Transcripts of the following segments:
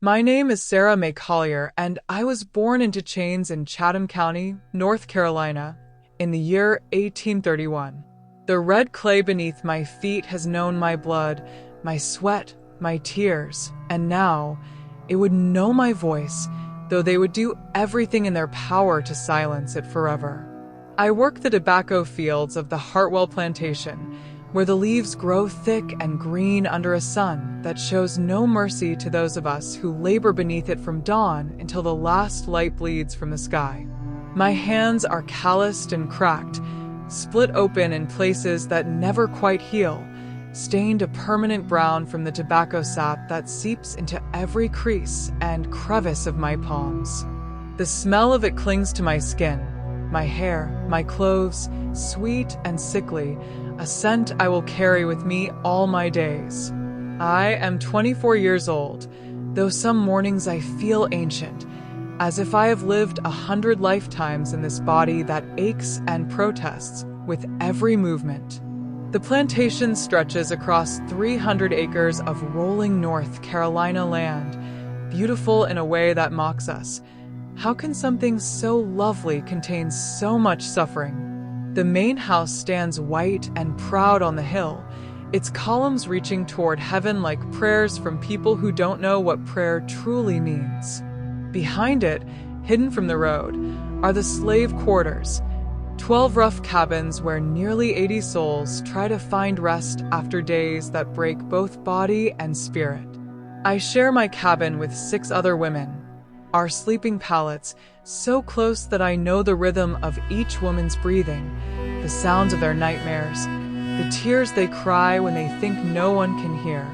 My name is Sarah May Collier, and I was born into chains in Chatham County, North Carolina, in the year 1831. The red clay beneath my feet has known my blood, my sweat, my tears, and now it would know my voice, though they would do everything in their power to silence it forever. I work the tobacco fields of the Hartwell Plantation, where the leaves grow thick and green under a sun that shows no mercy to those of us who labor beneath it from dawn until the last light bleeds from the sky. My hands are calloused and cracked, split open in places that never quite heal, stained a permanent brown from the tobacco sap that seeps into every crease and crevice of my palms. The smell of it clings to my skin, my hair, my clothes, sweet and sickly, a scent I will carry with me all my days. I am 24 years old, though some mornings I feel ancient, as if I have lived 100 lifetimes in this body that aches and protests with every movement. The plantation stretches across 300 acres of rolling North Carolina land, beautiful in a way that mocks us. How can something so lovely contain so much suffering? The main house stands white and proud on the hill, its columns reaching toward heaven like prayers from people who don't know what prayer truly means. Behind it, hidden from the road, are the slave quarters, 12 rough cabins where nearly 80 souls try to find rest after days that break both body and spirit. I share my cabin with 6 other women, our sleeping pallets, so close that I know the rhythm of each woman's breathing, the sounds of their nightmares, the tears they cry when they think no one can hear.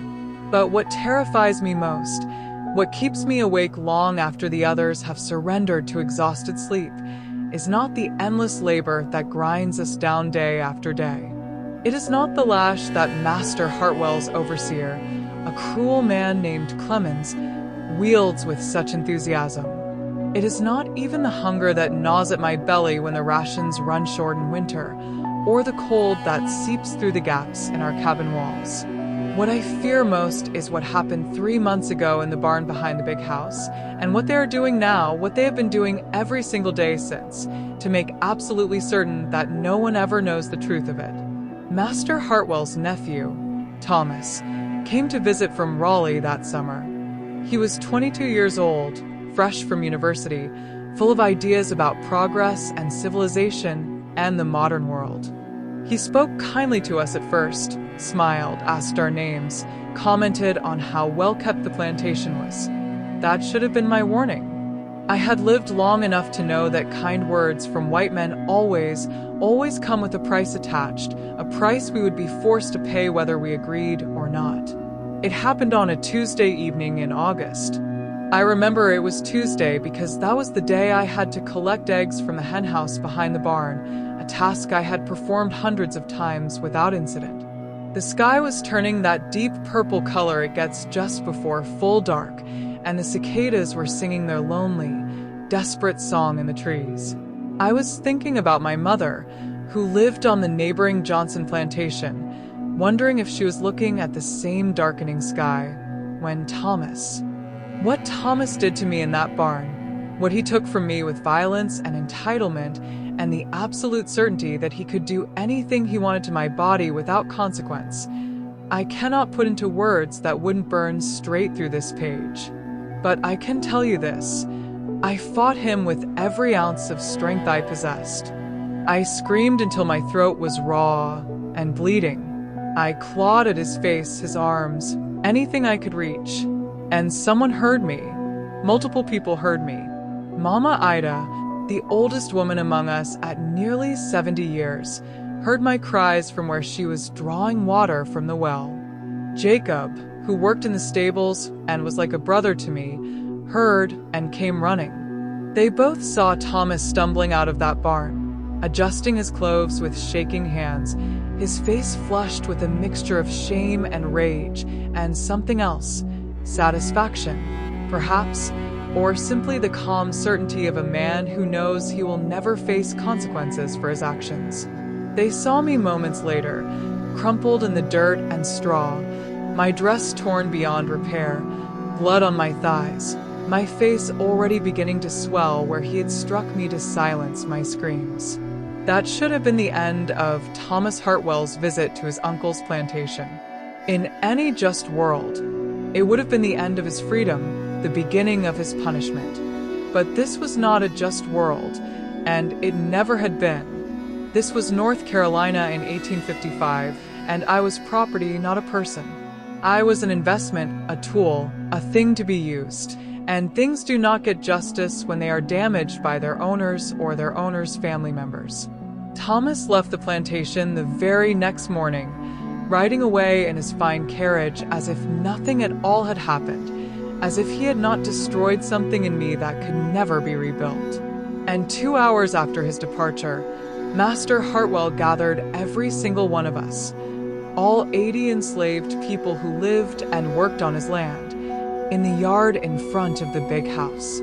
But what terrifies me most, what keeps me awake long after the others have surrendered to exhausted sleep, is not the endless labor that grinds us down day after day. It is not the lash that Master Hartwell's overseer, a cruel man named Clemens, wields with such enthusiasm. It is not even the hunger that gnaws at my belly when the rations run short in winter, or the cold that seeps through the gaps in our cabin walls. What I fear most is what happened 3 months ago in the barn behind the big house, and what they are doing now, what they have been doing every single day since, to make absolutely certain that no one ever knows the truth of it. Master Hartwell's nephew, Thomas, came to visit from Raleigh that summer. He was 22 years old, fresh from university, full of ideas about progress and civilization and the modern world. He spoke kindly to us at first, smiled, asked our names, commented on how well kept the plantation was. That should have been my warning. I had lived long enough to know that kind words from white men always come with a price attached, a price we would be forced to pay whether we agreed or not. It happened on a Tuesday evening in August. I remember it was Tuesday because that was the day I had to collect eggs from the henhouse behind the barn, a task I had performed hundreds of times without incident. The sky was turning that deep purple color it gets just before full dark, and the cicadas were singing their lonely, desperate song in the trees. I was thinking about my mother, who lived on the neighboring Johnson plantation, wondering if she was looking at the same darkening sky, when what Thomas did to me in that barn, what he took from me with violence and entitlement, and the absolute certainty that he could do anything he wanted to my body without consequence, I cannot put into words that wouldn't burn straight through this page. But I can tell you this, I fought him with every ounce of strength I possessed. I screamed until my throat was raw and bleeding. I clawed at his face, his arms, anything I could reach. And someone heard me. Multiple people heard me. Mama Ida, the oldest woman among us at nearly 70 years, heard my cries from where she was drawing water from the well. Jacob, who worked in the stables and was like a brother to me, heard and came running. They both saw Thomas stumbling out of that barn, adjusting his clothes with shaking hands, his face flushed with a mixture of shame and rage and something else, satisfaction, perhaps, or simply the calm certainty of a man who knows he will never face consequences for his actions. They saw me moments later, crumpled in the dirt and straw, my dress torn beyond repair, blood on my thighs, my face already beginning to swell where he had struck me to silence my screams. That should have been the end of Thomas Hartwell's visit to his uncle's plantation. In any just world, it would have been the end of his freedom, the beginning of his punishment. But this was not a just world, and it never had been. This was North Carolina in 1855, and I was property, not a person. I was an investment, a tool, a thing to be used, and things do not get justice when they are damaged by their owners or their owners' family members. Thomas left the plantation the very next morning, riding away in his fine carriage as if nothing at all had happened, as if he had not destroyed something in me that could never be rebuilt. And 2 hours after his departure, Master Hartwell gathered every single one of us, all 80 enslaved people who lived and worked on his land, in the yard in front of the big house.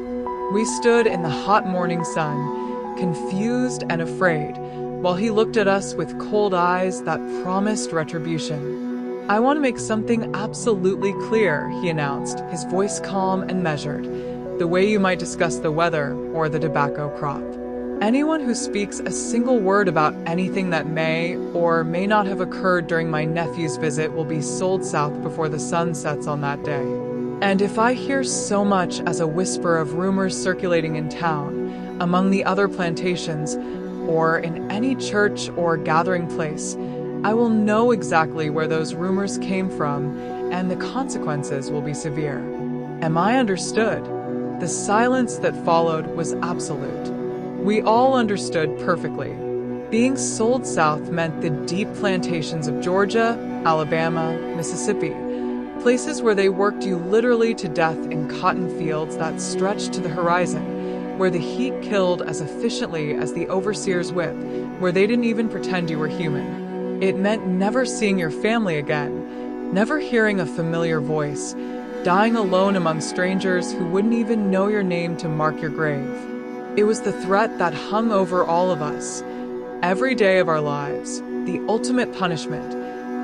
We stood in the hot morning sun, confused and afraid, while he looked at us with cold eyes that promised retribution. "I want to make something absolutely clear," he announced, his voice calm and measured, the way you might discuss the weather or the tobacco crop. "Anyone who speaks a single word about anything that may or may not have occurred during my nephew's visit will be sold south before the sun sets on that day. And if I hear so much as a whisper of rumors circulating in town, among the other plantations, or in any church or gathering place, I will know exactly where those rumors came from, and the consequences will be severe. Am I understood?" The silence that followed was absolute. We all understood perfectly. Being sold south meant the deep plantations of Georgia, Alabama, Mississippi, places where they worked you literally to death in cotton fields that stretched to the horizon, where the heat killed as efficiently as the overseer's whip, where they didn't even pretend you were human. It meant never seeing your family again, never hearing a familiar voice, dying alone among strangers who wouldn't even know your name to mark your grave. It was the threat that hung over all of us, every day of our lives, the ultimate punishment,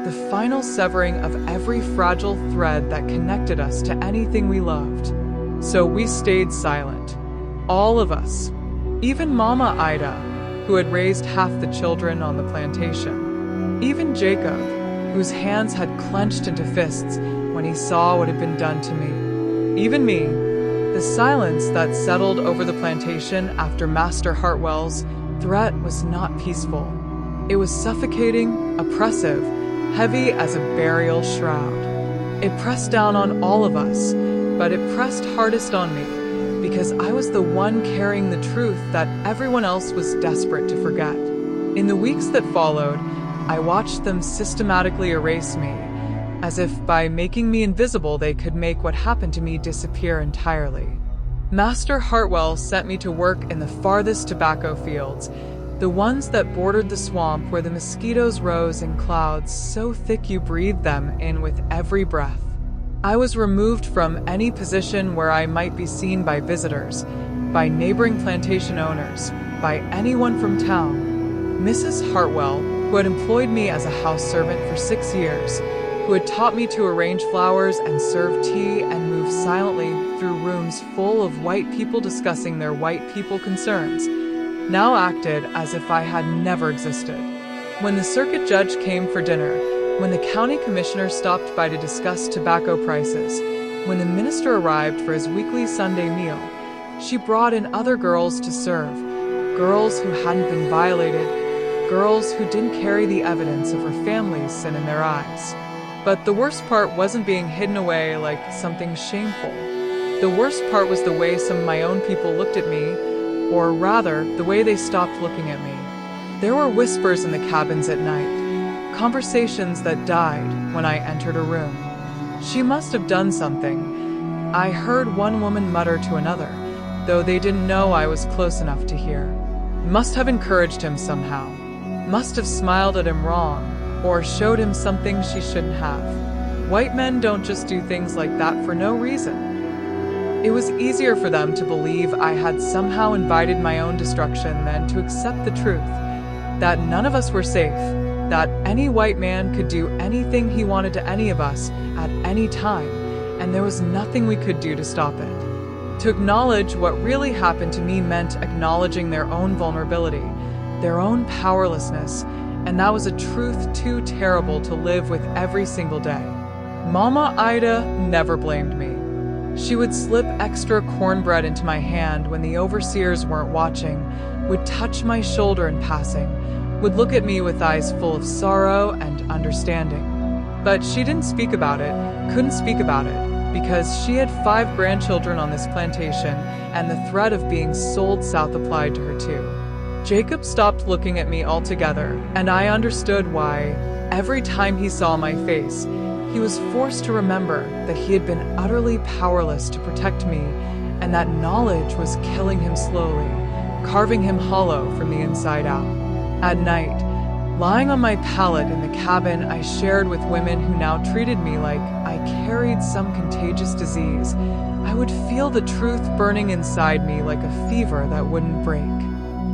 the final severing of every fragile thread that connected us to anything we loved. So we stayed silent. All of us, even Mama Ida, who had raised half the children on the plantation, even Jacob, whose hands had clenched into fists when he saw what had been done to me, even me. The silence that settled over the plantation after Master Hartwell's threat was not peaceful. It was suffocating, oppressive, heavy as a burial shroud. It pressed down on all of us, but it pressed hardest on me, because I was the one carrying the truth that everyone else was desperate to forget. In the weeks that followed, I watched them systematically erase me, as if by making me invisible they could make what happened to me disappear entirely. Master Hartwell sent me to work in the farthest tobacco fields, the ones that bordered the swamp where the mosquitoes rose in clouds so thick you breathed them in with every breath. I was removed from any position where I might be seen by visitors, by neighboring plantation owners, by anyone from town. Mrs. Hartwell, who had employed me as a house servant for 6 years, who had taught me to arrange flowers and serve tea and move silently through rooms full of white people discussing their white people concerns, now acted as if I had never existed. When the circuit judge came for dinner, when the county commissioner stopped by to discuss tobacco prices, when the minister arrived for his weekly Sunday meal, she brought in other girls to serve, girls who hadn't been violated, girls who didn't carry the evidence of her family's sin in their eyes. But the worst part wasn't being hidden away like something shameful. The worst part was the way some of my own people looked at me, or rather, the way they stopped looking at me. There were whispers in the cabins at night, conversations that died when I entered a room. She must have done something. I heard one woman mutter to another, though they didn't know I was close enough to hear. Must have encouraged him somehow. Must have smiled at him wrong, or showed him something she shouldn't have. White men don't just do things like that for no reason. It was easier for them to believe I had somehow invited my own destruction than to accept the truth, that none of us were safe, that any white man could do anything he wanted to any of us at any time, and there was nothing we could do to stop it. To acknowledge what really happened to me meant acknowledging their own vulnerability, their own powerlessness, and that was a truth too terrible to live with every single day. Mama Ida never blamed me. She would slip extra cornbread into my hand when the overseers weren't watching, would touch my shoulder in passing, would look at me with eyes full of sorrow and understanding. But she didn't speak about it, couldn't speak about it, because she had 5 grandchildren on this plantation, and the threat of being sold south applied to her too. Jacob stopped looking at me altogether, and I understood why. Every time he saw my face, he was forced to remember that he had been utterly powerless to protect me, and that knowledge was killing him slowly, carving him hollow from the inside out. At night, lying on my pallet in the cabin I shared with women who now treated me like I carried some contagious disease, I would feel the truth burning inside me like a fever that wouldn't break.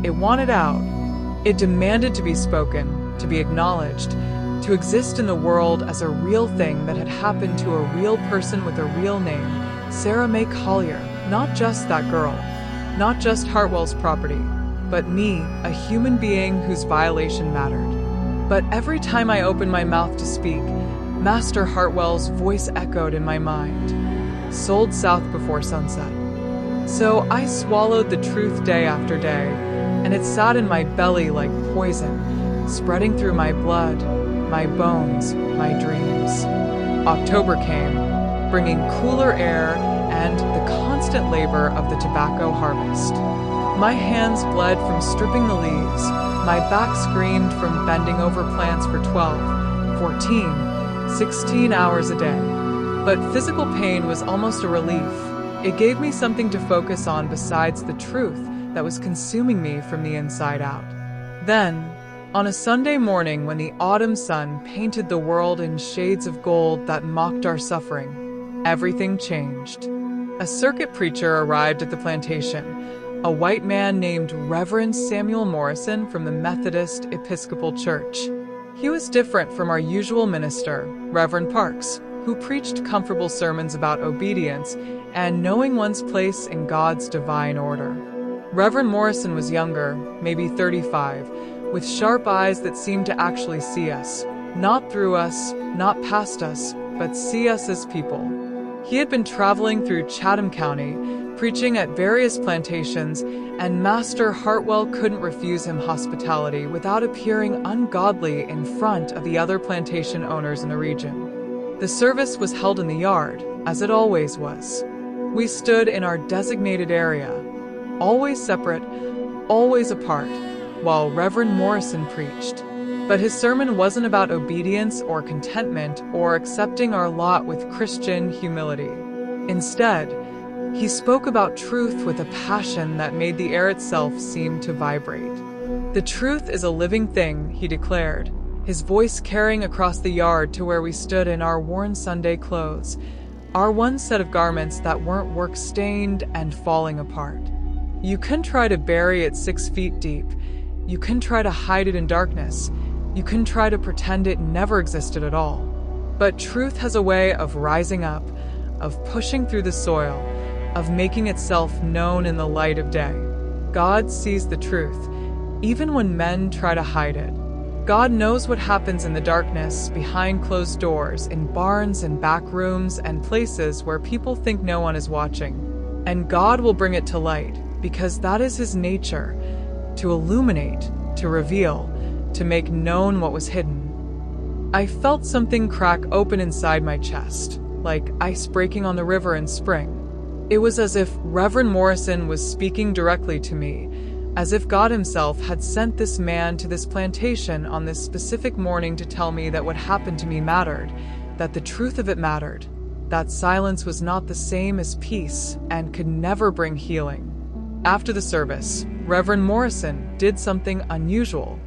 It wanted out. It demanded to be spoken, to be acknowledged, to exist in the world as a real thing that had happened to a real person with a real name, Sarah Mae Collier, not just that girl, not just Hartwell's property, but me, a human being whose violation mattered. But every time I opened my mouth to speak, Master Hartwell's voice echoed in my mind, sold south before sunset. So I swallowed the truth day after day, and it sat in my belly like poison, spreading through my blood, my bones, my dreams. October came, bringing cooler air and the constant labor of the tobacco harvest. My hands bled from stripping the leaves, my back screamed from bending over plants for 12, 14, 16 hours a day. But physical pain was almost a relief. It gave me something to focus on besides the truth that was consuming me from the inside out. Then, on a Sunday morning when the autumn sun painted the world in shades of gold that mocked our suffering, everything changed. A circuit preacher arrived at the plantation, a white man named Reverend Samuel Morrison from the Methodist Episcopal Church. He was different from our usual minister, Reverend Parks, who preached comfortable sermons about obedience and knowing one's place in God's divine order. Reverend Morrison was younger, maybe 35, with sharp eyes that seemed to actually see us. Not through us, not past us, but see us as people. He had been traveling through Chatham County, preaching at various plantations, and Master Hartwell couldn't refuse him hospitality without appearing ungodly in front of the other plantation owners in the region. The service was held in the yard, as it always was. We stood in our designated area, always separate, always apart, while Reverend Morrison preached. But his sermon wasn't about obedience or contentment or accepting our lot with Christian humility. Instead, he spoke about truth with a passion that made the air itself seem to vibrate. The truth is a living thing, he declared, his voice carrying across the yard to where we stood in our worn Sunday clothes, our one set of garments that weren't work-stained and falling apart. You can try to bury it 6 feet deep. You can try to hide it in darkness. You can try to pretend it never existed at all. But truth has a way of rising up, of pushing through the soil, of making itself known in the light of day. God sees the truth, even when men try to hide it. God knows what happens in the darkness, behind closed doors, in barns and back rooms and places where people think no one is watching. And God will bring it to light, because that is his nature, to illuminate, to reveal, to make known what was hidden. I felt something crack open inside my chest, like ice breaking on the river in spring. It was as if Reverend Morrison was speaking directly to me, as if God himself had sent this man to this plantation on this specific morning to tell me that what happened to me mattered, that the truth of it mattered, that silence was not the same as peace and could never bring healing. After the service, Reverend Morrison did something unusual.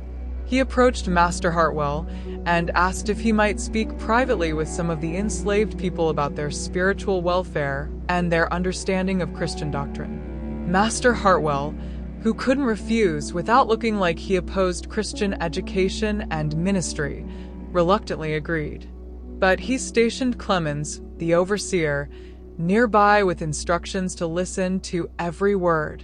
He approached Master Hartwell and asked if he might speak privately with some of the enslaved people about their spiritual welfare and their understanding of Christian doctrine. Master Hartwell, who couldn't refuse without looking like he opposed Christian education and ministry, reluctantly agreed. But he stationed Clemens, the overseer, nearby with instructions to listen to every word.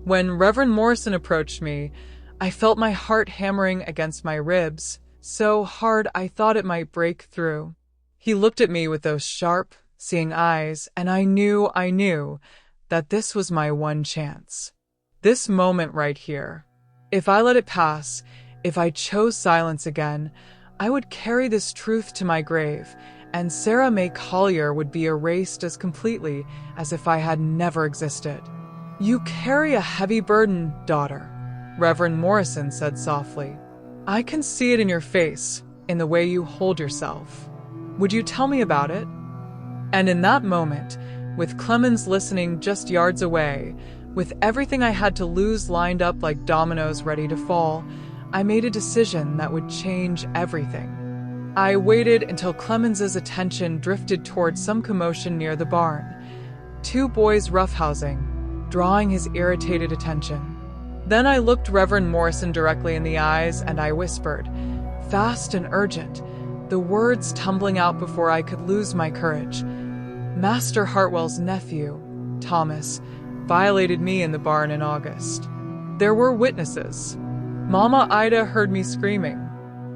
When Reverend Morrison approached me, I felt my heart hammering against my ribs, so hard I thought it might break through. He looked at me with those sharp, seeing eyes, and I knew that this was my one chance. This moment right here. If I let it pass, if I chose silence again, I would carry this truth to my grave, and Sarah May Collier would be erased as completely as if I had never existed. "You carry a heavy burden, daughter," Reverend Morrison said softly. "I can see it in your face, in the way you hold yourself. Would you tell me about it?" And in that moment, with Clemens listening just yards away, with everything I had to lose lined up like dominoes ready to fall, I made a decision that would change everything. I waited until Clemens's attention drifted towards some commotion near the barn. Two boys roughhousing, drawing his irritated attention. Then I looked Reverend Morrison directly in the eyes and I whispered, fast and urgent, the words tumbling out before I could lose my courage. "Master Hartwell's nephew, Thomas, violated me in the barn in August. There were witnesses. Mama Ida heard me screaming.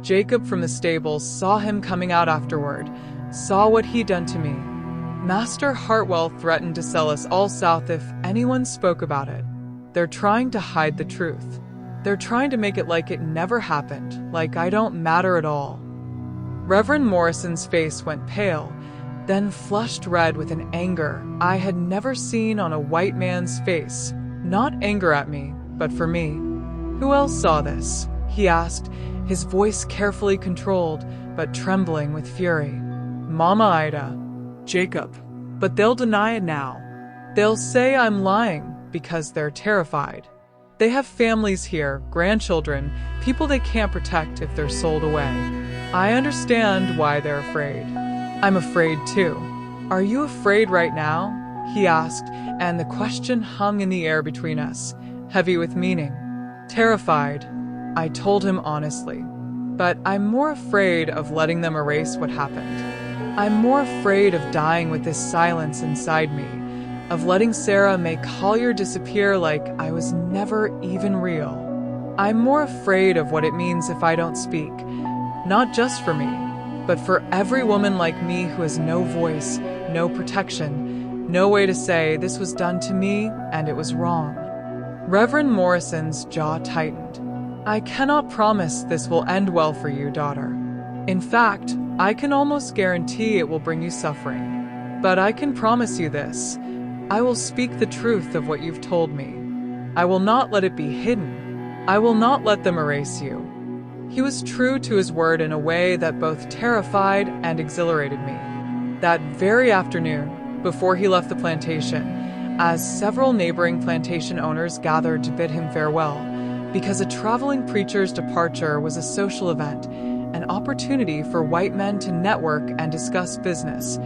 Jacob from the stables saw him coming out afterward, saw what he'd done to me. Master Hartwell threatened to sell us all south if anyone spoke about it. They're trying to hide the truth. They're trying to make it like it never happened, like I don't matter at all." Reverend Morrison's face went pale, then flushed red with an anger I had never seen on a white man's face. Not anger at me, but for me. "Who else saw this?" he asked, his voice carefully controlled, but trembling with fury. "Mama Ida, Jacob. But they'll deny it now. They'll say I'm lying because they're terrified. They have families here, grandchildren, people they can't protect if they're sold away. I understand why they're afraid. I'm afraid too. Are you afraid right now?" he asked, and the question hung in the air between us, heavy with meaning. "Terrified," I told him honestly. "But I'm more afraid of letting them erase what happened. I'm more afraid of dying with this silence inside me, of letting Sarah May Collier disappear like I was never even real. I'm more afraid of what it means if I don't speak, not just for me, but for every woman like me who has no voice, no protection, no way to say this was done to me and it was wrong." Reverend Morrison's jaw tightened. "I cannot promise this will end well for you, daughter. In fact, I can almost guarantee it will bring you suffering. But I can promise you this. I will speak the truth of what you've told me. I will not let it be hidden. I will not let them erase you." He was true to his word in a way that both terrified and exhilarated me. That very afternoon, before he left the plantation, as several neighboring plantation owners gathered to bid him farewell, because a traveling preacher's departure was a social event, an opportunity for white men to network and discuss business,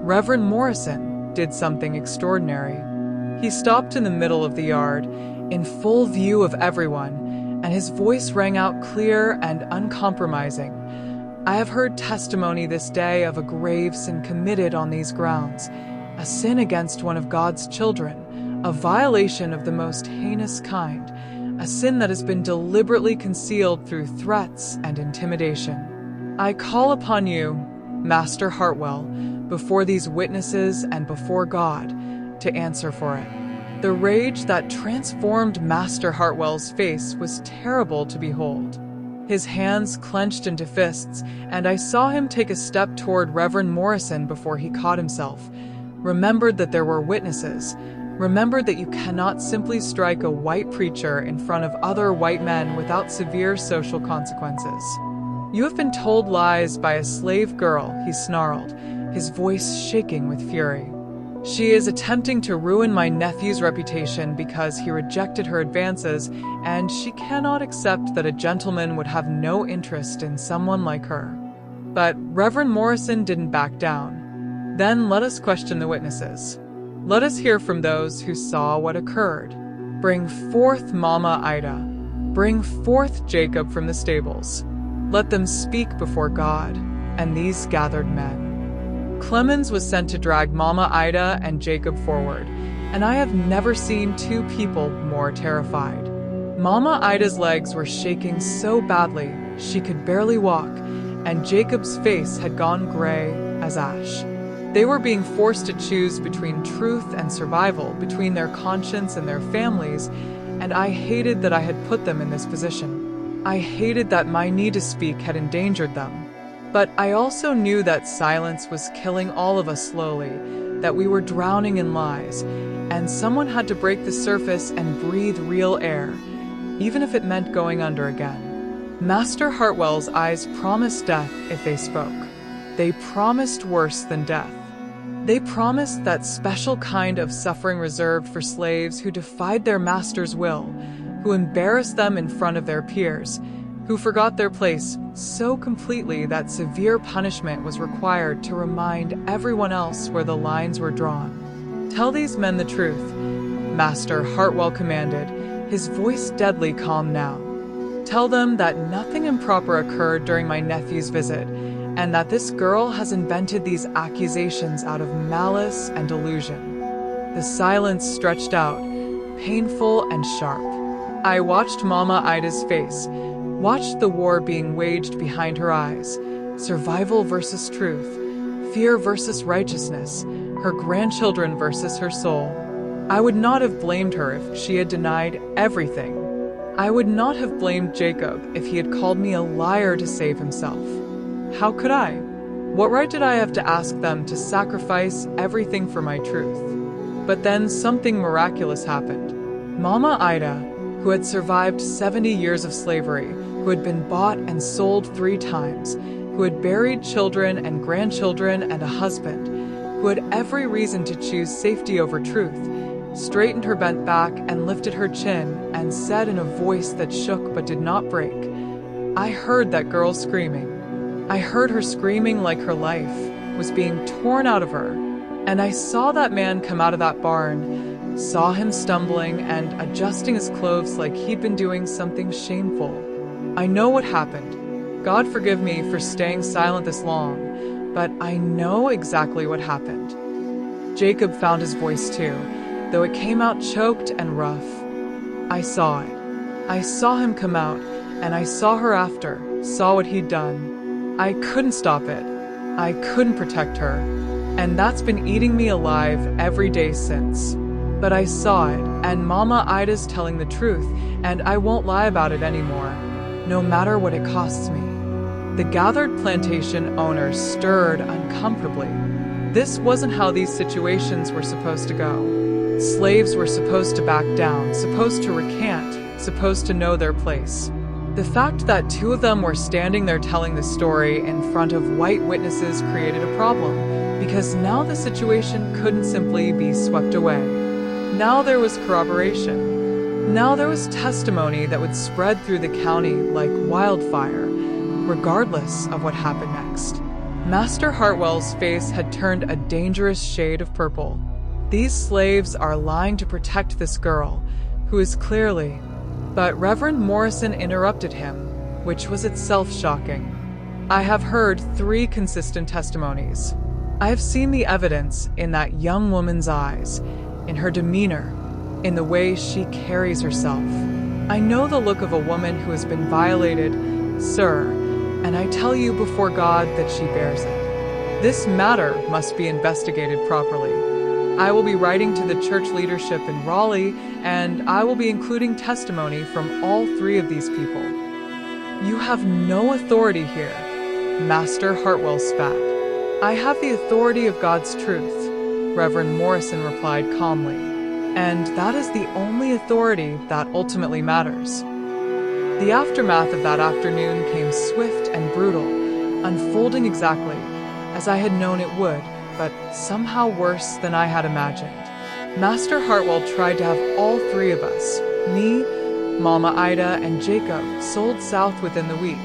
Reverend Morrison did something extraordinary. He stopped in the middle of the yard, in full view of everyone, and his voice rang out clear and uncompromising. "I have heard testimony this day of a grave sin committed on these grounds, a sin against one of God's children, a violation of the most heinous kind, a sin that has been deliberately concealed through threats and intimidation. I call upon you, Master Hartwell, before these witnesses and before God, to answer for it." The rage that transformed Master Hartwell's face was terrible to behold. His hands clenched into fists, and I saw him take a step toward Reverend Morrison before he caught himself, remembered that there were witnesses, remembered that you cannot simply strike a white preacher in front of other white men without severe social consequences. "You have been told lies by a slave girl," he snarled, his voice shaking with fury. "She is attempting to ruin my nephew's reputation because he rejected her advances, and she cannot accept that a gentleman would have no interest in someone like her." But Reverend Morrison didn't back down. "Then let us question the witnesses. Let us hear from those who saw what occurred. Bring forth Mama Ida. Bring forth Jacob from the stables. Let them speak before God and these gathered men." Clemens was sent to drag Mama Ida and Jacob forward, and I have never seen two people more terrified. Mama Ida's legs were shaking so badly she could barely walk, and Jacob's face had gone gray as ash. They were being forced to choose between truth and survival, between their conscience and their families, and I hated that I had put them in this position. I hated that my need to speak had endangered them. But I also knew that silence was killing all of us slowly, that we were drowning in lies, and someone had to break the surface and breathe real air, even if it meant going under again. Master Hartwell's eyes promised death if they spoke. They promised worse than death. They promised that special kind of suffering reserved for slaves who defied their master's will, who embarrassed them in front of their peers, who forgot their place so completely that severe punishment was required to remind everyone else where the lines were drawn. Tell these men the truth, Master Hartwell commanded, his voice deadly calm now. Tell them that nothing improper occurred during my nephew's visit, and that this girl has invented these accusations out of malice and delusion. The silence stretched out, painful and sharp. I watched Mama Ida's face, watched the war being waged behind her eyes, survival versus truth, fear versus righteousness, her grandchildren versus her soul. I would not have blamed her if she had denied everything. I would not have blamed Jacob if he had called me a liar to save himself. How could I? What right did I have to ask them to sacrifice everything for my truth? But then something miraculous happened. Mama Ida, who had survived 70 years of slavery, who had been bought and sold 3 times, who had buried children and grandchildren and a husband, who had every reason to choose safety over truth, straightened her bent back and lifted her chin and said in a voice that shook but did not break, I heard that girl screaming. I heard her screaming like her life was being torn out of her, and I saw that man come out of that barn, saw him stumbling and adjusting his clothes like he'd been doing something shameful. I know what happened. God forgive me for staying silent this long, but I know exactly what happened. Jacob found his voice too, though it came out choked and rough. I saw it. I saw him come out, and I saw her after, saw what he'd done. I couldn't stop it. I couldn't protect her, and that's been eating me alive every day since. But I saw it, and Mama Ida's telling the truth, and I won't lie about it anymore, no matter what it costs me. The gathered plantation owners stirred uncomfortably. This wasn't how these situations were supposed to go. Slaves were supposed to back down, supposed to recant, supposed to know their place. The fact that 2 of them were standing there telling the story in front of white witnesses created a problem, because now the situation couldn't simply be swept away. Now there was corroboration. Now there was testimony that would spread through the county like wildfire, regardless of what happened next. Master Hartwell's face had turned a dangerous shade of purple. These slaves are lying to protect this girl, who is clearly... But Reverend Morrison interrupted him, which was itself shocking. I have heard 3 consistent testimonies. I have seen the evidence in that young woman's eyes, in her demeanor, in the way she carries herself. I know the look of a woman who has been violated, sir, and I tell you before God that she bears it. This matter must be investigated properly. I will be writing to the church leadership in Raleigh, and I will be including testimony from all 3 of these people. You have no authority here, Master Hartwell spat. I have the authority of God's truth, Reverend Morrison replied calmly, and that is the only authority that ultimately matters. The aftermath of that afternoon came swift and brutal, unfolding exactly as I had known it would, but somehow worse than I had imagined. Master Hartwell tried to have all 3 of us, me, Mama Ida, and Jacob, sold south within the week,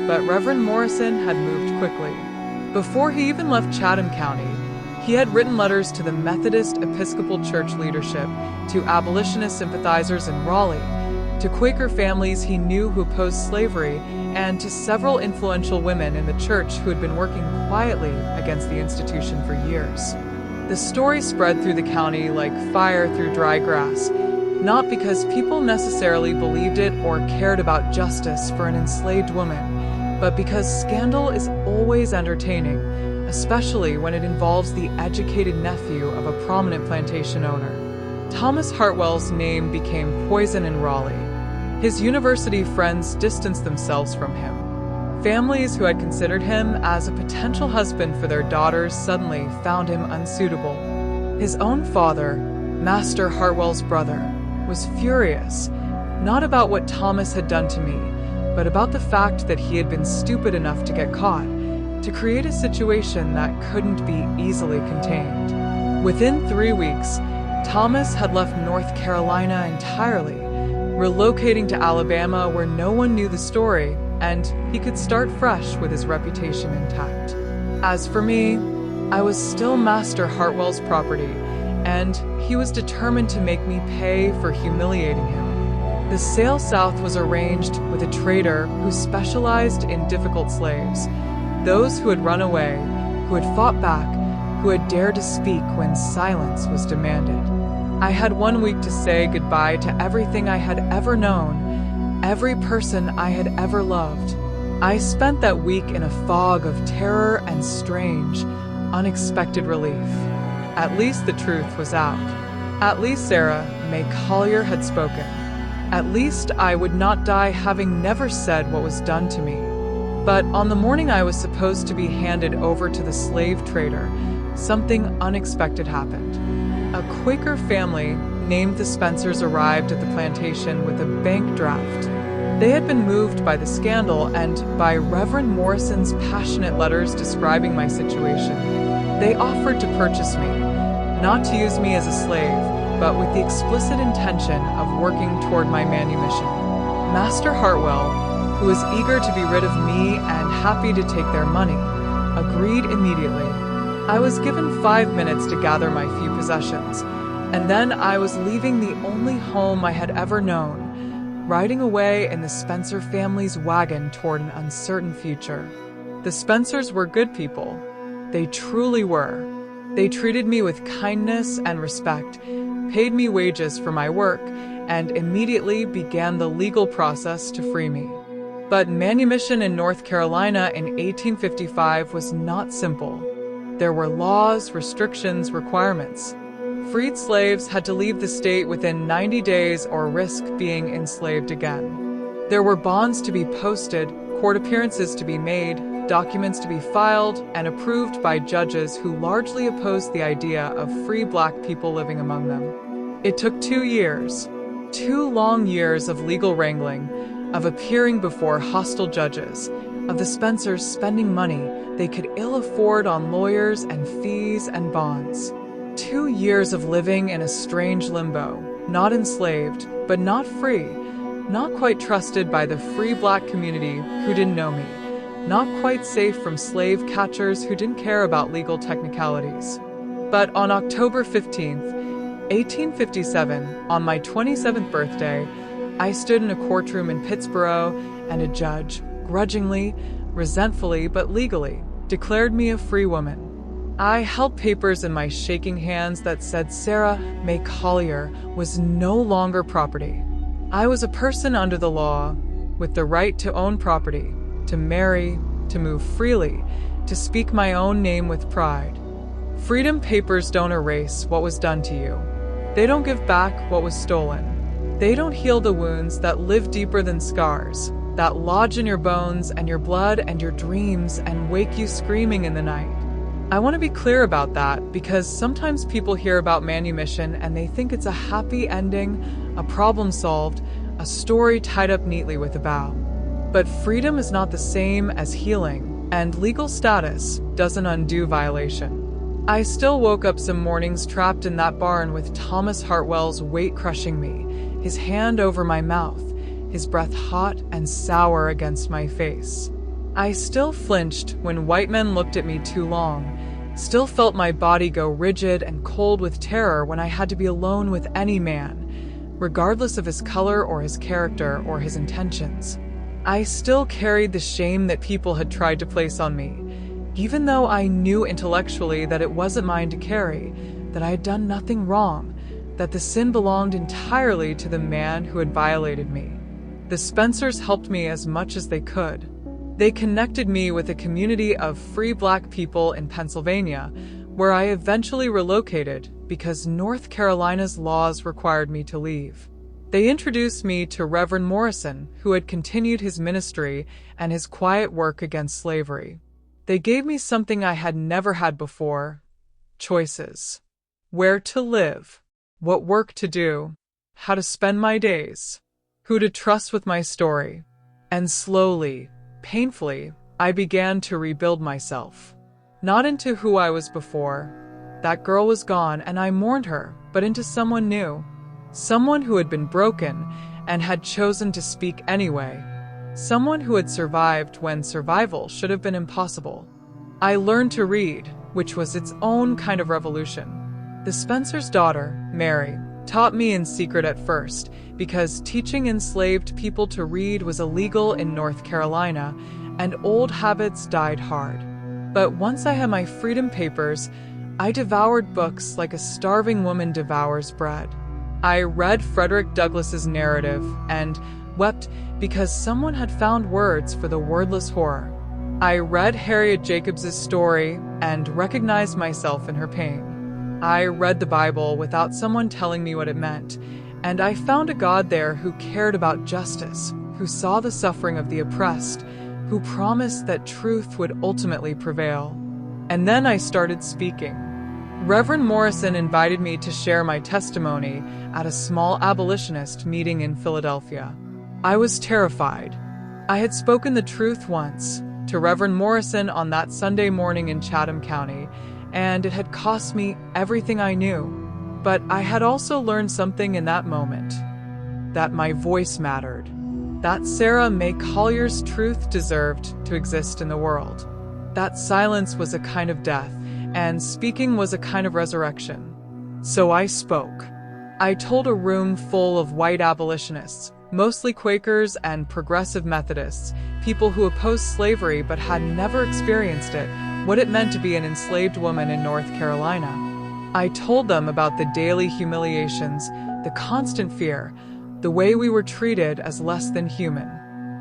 but Reverend Morrison had moved quickly. Before he even left Chatham County, he had written letters to the Methodist Episcopal Church leadership, to abolitionist sympathizers in Raleigh, to Quaker families he knew who opposed slavery, and to several influential women in the church who had been working quietly against the institution for years. The story spread through the county like fire through dry grass, not because people necessarily believed it or cared about justice for an enslaved woman, but because scandal is always entertaining, especially when it involves the educated nephew of a prominent plantation owner. Thomas Hartwell's name became poison in Raleigh. His university friends distanced themselves from him. Families who had considered him as a potential husband for their daughters suddenly found him unsuitable. His own father, Master Hartwell's brother, was furious, not about what Thomas had done to me, but about the fact that he had been stupid enough to get caught, to create a situation that couldn't be easily contained. Within 3 weeks, Thomas had left North Carolina entirely, relocating to Alabama where no one knew the story, and he could start fresh with his reputation intact. As for me, I was still Master Hartwell's property, and he was determined to make me pay for humiliating him. The sale south was arranged with a trader who specialized in difficult slaves, those who had run away, who had fought back, who had dared to speak when silence was demanded. I had 1 week to say goodbye to everything I had ever known, every person I had ever loved. I spent that week in a fog of terror and strange, unexpected relief. At least the truth was out. At least Sarah May Collier had spoken. At least I would not die having never said what was done to me. But on the morning I was supposed to be handed over to the slave trader, something unexpected happened. A Quaker family named the Spencers arrived at the plantation with a bank draft. They had been moved by the scandal and by Reverend Morrison's passionate letters describing my situation. They offered to purchase me, not to use me as a slave, but with the explicit intention of working toward my manumission. Master Hartwell, who was eager to be rid of me and happy to take their money, agreed immediately. I was given 5 minutes to gather my few possessions, and then I was leaving the only home I had ever known, riding away in the Spencer family's wagon toward an uncertain future. The Spencers were good people. They truly were. They treated me with kindness and respect, paid me wages for my work, and immediately began the legal process to free me. But manumission in North Carolina in 1855 was not simple. There were laws, restrictions, requirements. Freed slaves had to leave the state within 90 days or risk being enslaved again. There were bonds to be posted, court appearances to be made, documents to be filed and approved by judges who largely opposed the idea of free black people living among them. It took 2 years, 2 long years of legal wrangling, of appearing before hostile judges, of the Spencers spending money they could ill afford on lawyers and fees and bonds. 2 years of living in a strange limbo, not enslaved, but not free, not quite trusted by the free black community who didn't know me, not quite safe from slave catchers who didn't care about legal technicalities. But on October 15th, 1857, on my 27th birthday, I stood in a courtroom in Pittsburgh, and a judge, grudgingly, resentfully, but legally, declared me a free woman. I held papers in my shaking hands that said Sarah May Collier was no longer property. I was a person under the law, with the right to own property, to marry, to move freely, to speak my own name with pride. Freedom papers don't erase what was done to you. They don't give back what was stolen. They don't heal the wounds that live deeper than scars, that lodge in your bones and your blood and your dreams and wake you screaming in the night. I want to be clear about that because sometimes people hear about manumission and they think it's a happy ending, a problem solved, a story tied up neatly with a bow. But freedom is not the same as healing, and legal status doesn't undo violation. I still woke up some mornings trapped in that barn with Thomas Hartwell's weight crushing me, his hand over my mouth, his breath hot and sour against my face. I still flinched when white men looked at me too long, still felt my body go rigid and cold with terror when I had to be alone with any man, regardless of his color or his character or his intentions. I still carried the shame that people had tried to place on me, even though I knew intellectually that it wasn't mine to carry, that I had done nothing wrong, that the sin belonged entirely to the man who had violated me. The Spencers helped me as much as they could. They connected me with a community of free Black people in Pennsylvania, where I eventually relocated because North Carolina's laws required me to leave. They introduced me to Reverend Morrison, who had continued his ministry and his quiet work against slavery. They gave me something I had never had before: choices. Where to live, what work to do, how to spend my days, who to trust with my story. And slowly, painfully, I began to rebuild myself. Not into who I was before. That girl was gone and I mourned her, but into someone new. Someone who had been broken and had chosen to speak anyway. Someone who had survived when survival should have been impossible. I learned to read, which was its own kind of revolution. The Spencer's daughter, Mary, taught me in secret at first, because teaching enslaved people to read was illegal in North Carolina, and old habits died hard. But once I had my freedom papers, I devoured books like a starving woman devours bread. I read Frederick Douglass's narrative and wept because someone had found words for the wordless horror. I read Harriet Jacobs's story and recognized myself in her pain. I read the Bible without someone telling me what it meant, and I found a God there who cared about justice, who saw the suffering of the oppressed, who promised that truth would ultimately prevail. And then I started speaking. Reverend Morrison invited me to share my testimony at a small abolitionist meeting in Philadelphia. I was terrified. I had spoken the truth once to Reverend Morrison on that Sunday morning in Chatham County, and it had cost me everything I knew. But I had also learned something in that moment, that my voice mattered, that Sarah May Collier's truth deserved to exist in the world, that silence was a kind of death, and speaking was a kind of resurrection. So I spoke. I told a room full of white abolitionists, mostly Quakers and progressive Methodists, people who opposed slavery but had never experienced it, what it meant to be an enslaved woman in North Carolina. I told them about the daily humiliations, the constant fear, the way we were treated as less than human.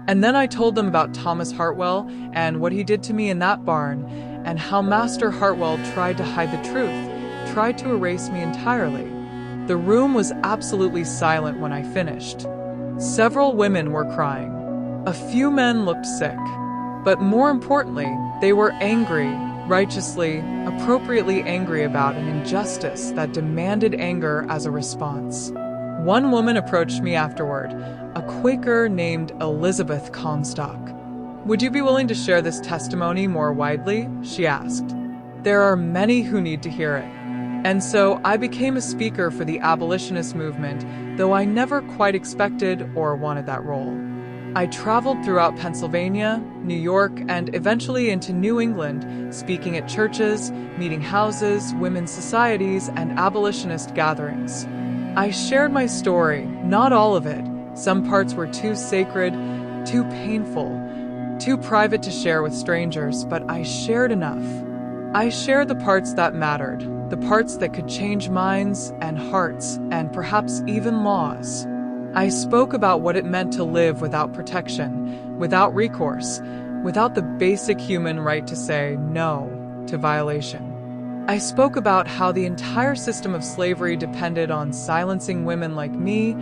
And then I told them about Thomas Hartwell and what he did to me in that barn, and how Master Hartwell tried to hide the truth, tried to erase me entirely. The room was absolutely silent when I finished. Several women were crying. A few men looked sick. But more importantly, they were angry, righteously, appropriately angry about an injustice that demanded anger as a response. One woman approached me afterward, a Quaker named Elizabeth Comstock. "Would you be willing to share this testimony more widely?" she asked. "There are many who need to hear it." And so I became a speaker for the abolitionist movement, though I never quite expected or wanted that role. I traveled throughout Pennsylvania, New York, and eventually into New England, speaking at churches, meeting houses, women's societies, and abolitionist gatherings. I shared my story, not all of it. Some parts were too sacred, too painful, too private to share with strangers, but I shared enough. I shared the parts that mattered, the parts that could change minds and hearts and perhaps even laws. I spoke about what it meant to live without protection, without recourse, without the basic human right to say no to violation. I spoke about how the entire system of slavery depended on silencing women like me,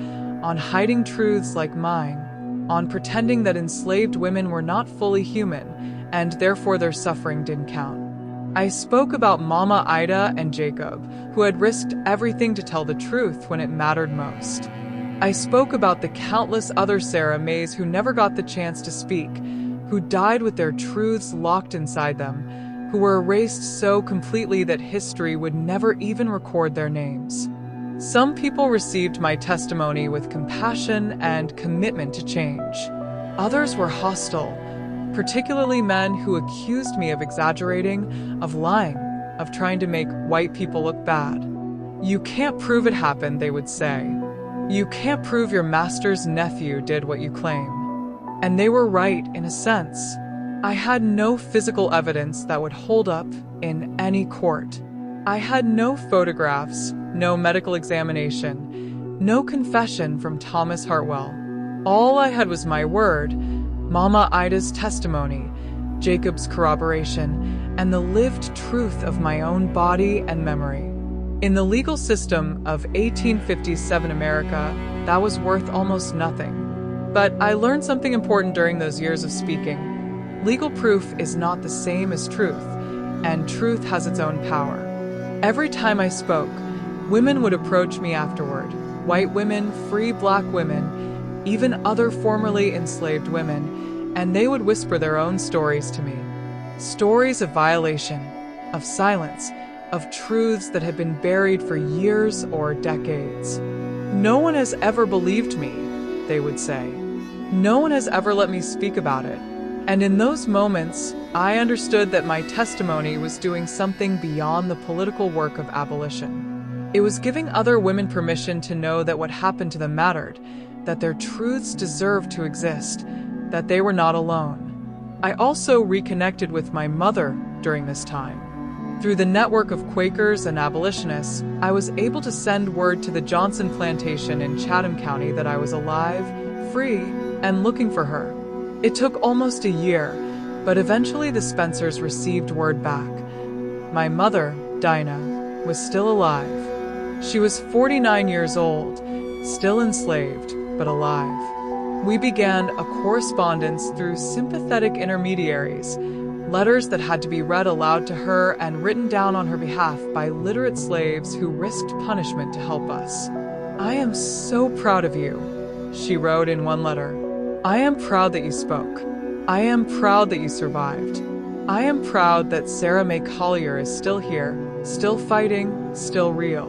on hiding truths like mine, on pretending that enslaved women were not fully human, and therefore their suffering didn't count. I spoke about Mama Ida and Jacob, who had risked everything to tell the truth when it mattered most. I spoke about the countless other Sarah Mays who never got the chance to speak, who died with their truths locked inside them, who were erased so completely that history would never even record their names. Some people received my testimony with compassion and commitment to change. Others were hostile, particularly men who accused me of exaggerating, of lying, of trying to make white people look bad. "You can't prove it happened," they would say. "You can't prove your master's nephew did what you claim." And they were right in a sense. I had no physical evidence that would hold up in any court. I had no photographs, no medical examination, no confession from Thomas Hartwell. All I had was my word, Mama Ida's testimony, Jacob's corroboration, and the lived truth of my own body and memory. In the legal system of 1857 America, that was worth almost nothing. But I learned something important during those years of speaking. Legal proof is not the same as truth, and truth has its own power. Every time I spoke, women would approach me afterward. White women, free black women, even other formerly enslaved women, and they would whisper their own stories to me. Stories of violation, of silence, of truths that had been buried for years or decades. No one has ever believed me, they would say. No one has ever let me speak about it. And in those moments, I understood that my testimony was doing something beyond the political work of abolition. It was giving other women permission to know that what happened to them mattered, that their truths deserved to exist, that they were not alone. I also reconnected with my mother during this time. Through the network of Quakers and abolitionists, I was able to send word to the Johnson plantation in Chatham County that I was alive, free, and looking for her. It took almost a year, but eventually the Spencers received word back. My mother, Dinah, was still alive. She was 49 years old, still enslaved, but alive. We began a correspondence through sympathetic intermediaries, letters that had to be read aloud to her and written down on her behalf by literate slaves who risked punishment to help us. "I am so proud of you," she wrote in one letter. "I am proud that you spoke. I am proud that you survived. I am proud that Sarah Mae Collier is still here, still fighting, still real."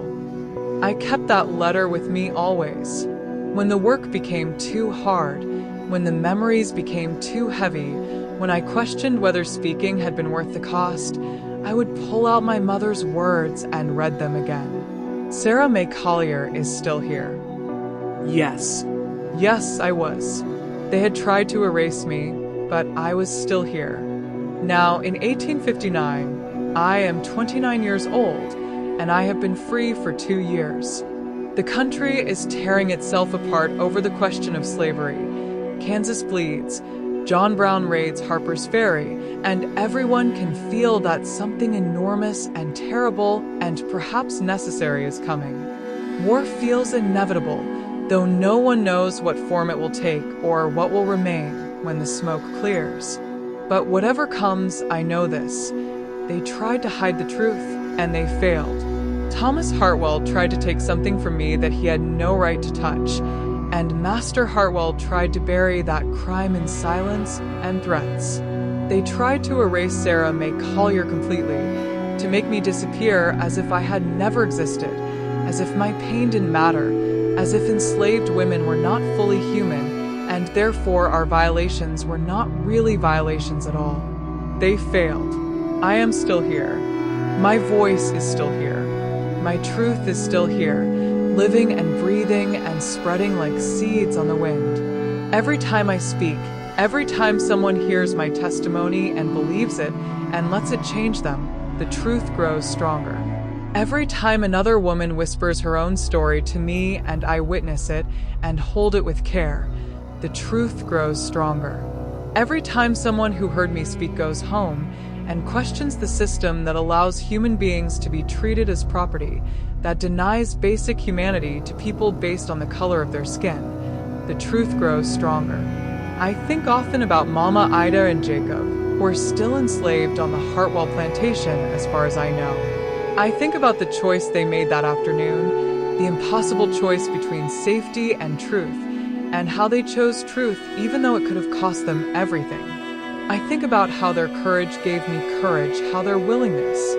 I kept that letter with me always. When the work became too hard, when the memories became too heavy, when I questioned whether speaking had been worth the cost, I would pull out my mother's words and read them again. Sarah Mae Collier is still here. Yes. Yes, I was. They had tried to erase me, but I was still here. Now, in 1859, I am 29 years old, and I have been free for 2 years. The country is tearing itself apart over the question of slavery. Kansas bleeds, John Brown raids Harper's Ferry, and everyone can feel that something enormous and terrible and perhaps necessary is coming. War feels inevitable, though no one knows what form it will take or what will remain when the smoke clears. But whatever comes, I know this. They tried to hide the truth, and they failed. Thomas Hartwell tried to take something from me that he had no right to touch, and Master Hartwell tried to bury that crime in silence and threats. They tried to erase Sarah Mae Collier completely, to make me disappear as if I had never existed, as if my pain didn't matter, as if enslaved women were not fully human, and therefore our violations were not really violations at all. They failed. I am still here. My voice is still here. My truth is still here, living and breathing and spreading like seeds on the wind. Every time I speak, every time someone hears my testimony and believes it and lets it change them, the truth grows stronger. Every time another woman whispers her own story to me and I witness it and hold it with care, the truth grows stronger. Every time someone who heard me speak goes home and questions the system that allows human beings to be treated as property, that denies basic humanity to people based on the color of their skin, the truth grows stronger. I think often about Mama Ida and Jacob, who are still enslaved on the Hartwell plantation as far as I know. I think about the choice they made that afternoon, the impossible choice between safety and truth, and how they chose truth even though it could have cost them everything. I think about how their courage gave me courage, how their willingness,